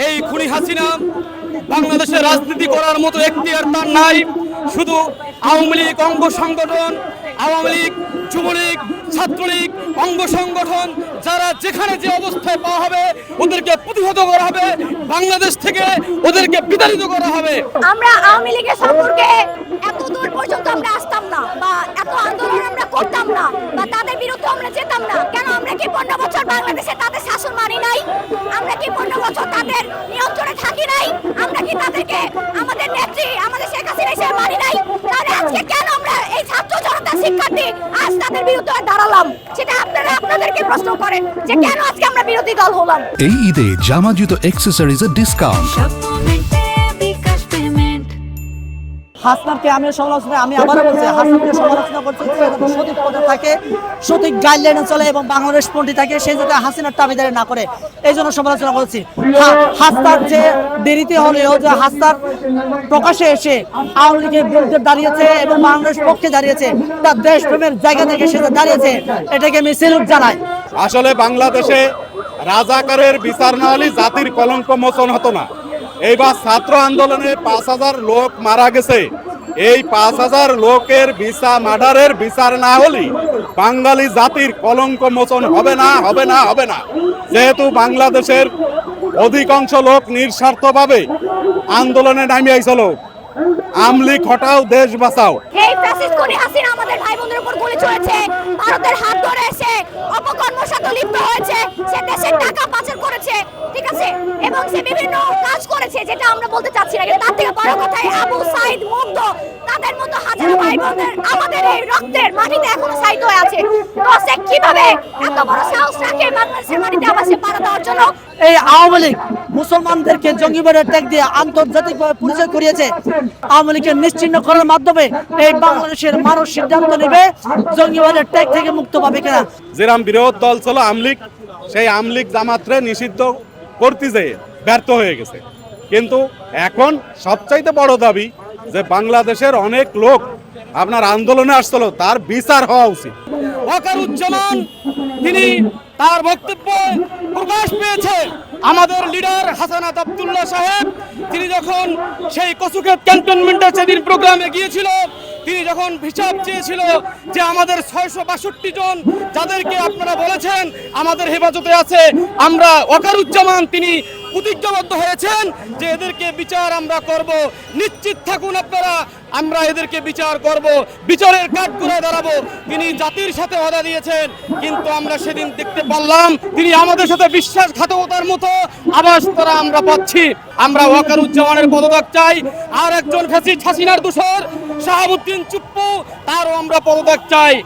এই খুনি হাসিনা বাংলাদেশে রাজনীতি করার মতো এখতিয়ার তার নাই। শুধু আওয়ামী লীগ অঙ্গ সংগঠন, আওয়ামী লীগ, যুবলীগ, ছাত্রলীগ অঙ্গ সংগঠন যারা যেখানে যে অবস্থায় পাওয়া হবে ওদেরকে প্রতিহত করা হবে, বাংলাদেশ থেকে ওদেরকে বিতাড়িত করা হবে। আমরা আওয়ামী লীগের সম্পর্কে এত দূর পর্যন্ত আমরা আসতাম না, বা এত আন্দোলন আমরা করতাম না, বা তাদের বিরুদ্ধে আমরা যেতাম না। কেন? আমরা কি 15 বছর বাংলাদেশে তাদের শাসন মানি নাই? আমরা কি 15 বছর তাদের নিয়ন্ত্রণে থাকি নাই? আমরা কি তাদেরকে আমাদের নেত্রী, আমাদের শেখ হাসিনা হিসেবে মানি নাই? তাহলে আজকে কেন আমরা এই ছাত্র জনতা শিক্ষার্থী আজ তাদের বিরুদ্ধে দাঁড়ালাম? সেটা আপনারা আপনাদেরকে প্রশ্ন করেন যে কেন আজকে আমরা বিরোধী দল হলাম। এই ঈদে জামা জুতো অ্যাক্সেসরিজের ডিসকাউন্ট। হাসনাতকে আমি সমালোচনা, আমি আবারও বলছি, হাসনাতকে সমালোচনা করছি সঠিক পথে থাকে, সঠিক গাইডলাইনে চলে এবং বাংলাদেশ পন্থী থাকে, সেই যাতে হাসিনার দাবিদারি না করে, এই জন্য সমালোচনা করছি। হাসনাত যে দেরিতে হলেও যে হাসনাত প্রকাশে এসে আওয়ামী লীগের বিরুদ্ধে দাঁড়িয়েছে এবং বাংলাদেশ পক্ষে দাঁড়িয়েছে, তার দেশপ্রেমের জায়গা থেকে সে দাঁড়িয়েছে, এটাকে আমি সেলুট জানাই। আসলে বাংলাদেশে রাজাকারের বিচার না হলে জাতির কলঙ্ক মোচন হতো না। এইবার ছাত্র আন্দোলনে 5000 লোক মারা গেছে। এই 5000 লোকের মার্ডারের বিচার না হলে বাঙালি জাতির কলঙ্ক মোচন হবে না, হবে না, হবে না। যেহেতু বাংলাদেশের অধিকাংশ লোক নিঃস্বার্থভাবে আন্দোলনে নামিয়ে আইছিল, আমলিক হটাও দেশ বাঁচাও। এই ফ্যাসিস্ট খুনি হাসিনা আমাদের ভাই বোনদের উপর গুলি চলেছে, ভারতের হাত ধরে এসে অপকর্মের সাথে লিপ্ত হয়েছে, সে দেশের টাকা পাচার করেছে, ঠিক আছে, এবং সে বিভিন্ন কাজ করেছে যেটা আমরা বলতে চাচ্ছি না। তার থেকে বড় কথা আবু সাইদ, মুগ্ধ, তাদের মতো হাজারো ভাই বোনদের আমাদের এই রক্তের মাটিতে এখনো সাইদ হয়ে আছে। তো সে কিভাবে এত বড় সাহস রাখে বাংলাদেশের মাটিতে আবার সে পাড়া দেওয়ার জন্য? এই আওয়ামী লীগ মুসলমানদেরকে জঙ্গিবাদের ট্যাগ দিয়ে আন্তর্জাতিকভাবে পরিচয় করিয়েছে। আওয়ামী লীগকে নিশ্চিহ্ন করার মাধ্যমে এই বাংলাদেশের মানুষ সিদ্ধান্ত নেবে জঙ্গিবাদের ট্যাগ থেকে মুক্ত পাবে কিনা। যেরাম বিরোধ দল ছিল আমলিগ, সেই আমলিগ জামাতরে নিষিদ্ধ করতে যেয়ে ব্যর্থ হয়ে গেছে। কিন্তু এখন সবচাইতে বড় দাবি যে বাংলাদেশের অনেক লোক আপনার আন্দোলনে আসছিল, তার বিচার হওয়া উচিত। ওয়াকারুজ্জামান তিনি তার বক্তব্যে প্রকাশ পেয়েছে আমাদের লিডার হাসানাত আব্দুল্লাহ সাহেব, তিনি যখন সেই কচুক্ষেত ক্যান্টনমেন্টে সেদিন প্রোগ্রামে গিয়েছিল, তিনি যখন হিসাব চেয়েছিল যে আমাদের 662 জন যাদেরকে আপনারা বলেছেন আমাদের হেফাজতে আছে, আমরা ওয়াকারুজ্জামান তিনি প্রতিজ্ঞাবদ্ধ হয়েছেন যে এদেরকে বিচার আমরা করব। নিশ্চিত থাকুন আপনারা, আমরা এদেরকে বিচার করব, বিচারের কাঠগড়ায় দাঁড়াবো। তিনি জাতির সাথে ওয়াদা দিয়েছেন, কিন্তু আমরা সেদিন দেখতে পারলাম তিনি আমাদের সাথে বিশ্বাসঘাতকতার মতো আবাস তারা আমরা পাচ্ছি। আমরা ওয়াকারুজ্জামানের পদত্যাগ চাই। আর একজন ফ্যাসিস্ট হাসিনার দোসর শাহাবুদ্দিন চুপ্পু, তারও আমরা পদত্যাগ চাই।